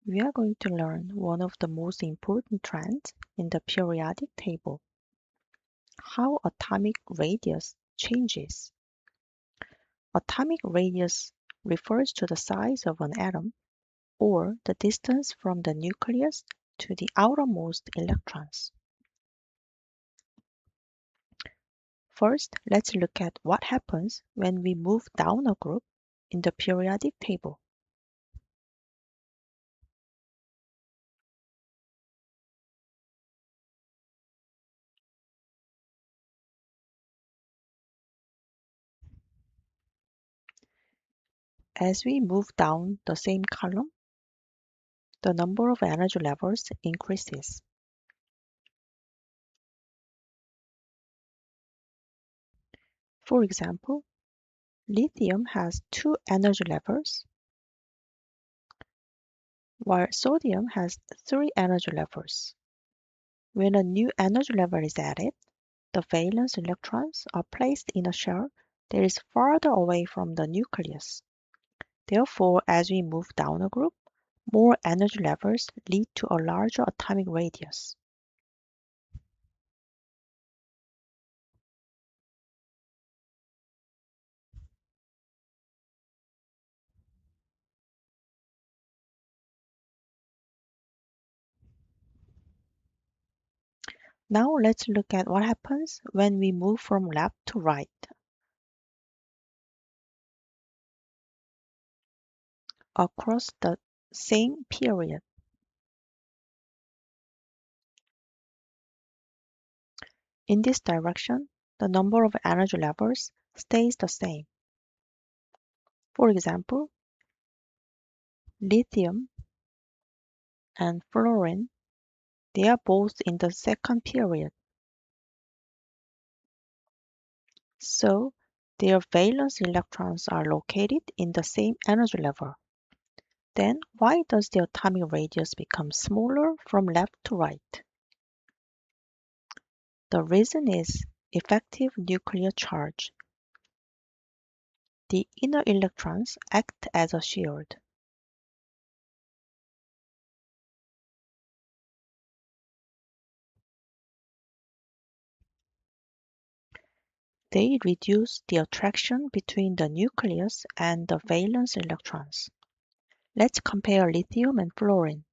We are going to learn one of the most important trends in the periodic table, how atomic radius changes. Atomic radius refers to the size of an atom or the distance from the nucleus to the outermost electrons. First, let's look at what happens when we move down a group in the periodic table. As we move down the same column, the number of energy levels increases. For example, lithium has 2 energy levels, while sodium has 3 energy levels. When a new energy level is added, the valence electrons are placed in a shell that is farther away from the nucleus. Therefore, as we move down a group, more energy levels lead to a larger atomic radius. Now let's look at what happens when we move from left to right. Across the same period. In this direction, the number of energy levels stays the same. For example, lithium and fluorine, they are both in the second period. So their valence electrons are located in the same energy level. Then why does the atomic radius become smaller from left to right? The reason is effective nuclear charge. The inner electrons act as a shield. They reduce the attraction between the nucleus and the valence electrons. Let's compare lithium and fluorine.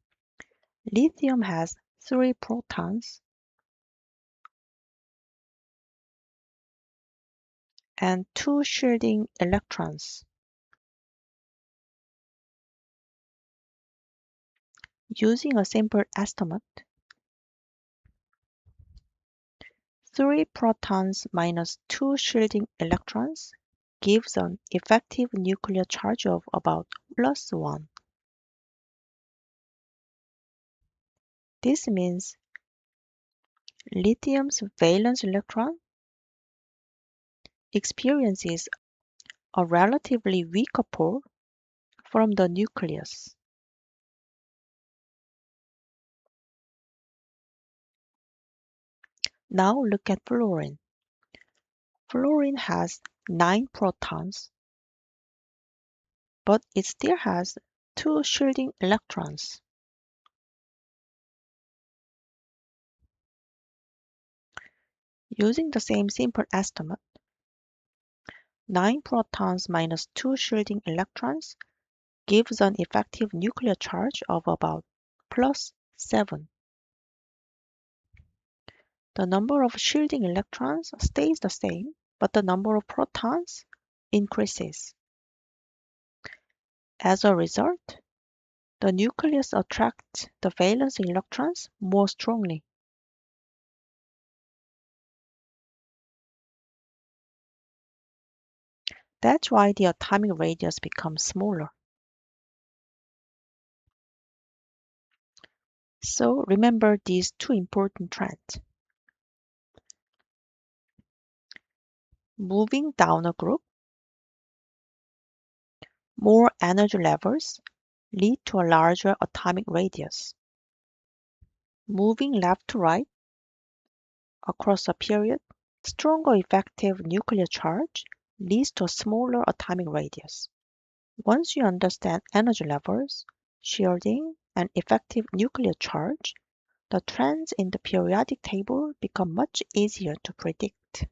Lithium has 3 protons and 2 shielding electrons. Using a simple estimate, 3 protons minus 2 shielding electrons gives an effective nuclear charge of about +1. This means lithium's valence electron experiences a relatively weaker pull from the nucleus. Now look at fluorine. Fluorine has 9 protons, but it still has 2 shielding electrons. Using the same simple estimate, 9 protons minus 2 shielding electrons gives an effective nuclear charge of about +7. The number of shielding electrons stays the same, but the number of protons increases. As a result, the nucleus attracts the valence electrons more strongly. That's why the atomic radius becomes smaller. So remember these 2 important trends. Moving down a group, more energy levels lead to a larger atomic radius. Moving left to right across a period, stronger effective nuclear charge leads to a smaller atomic radius. Once you understand energy levels, shielding, an effective nuclear charge, the trends in the periodic table become much easier to predict.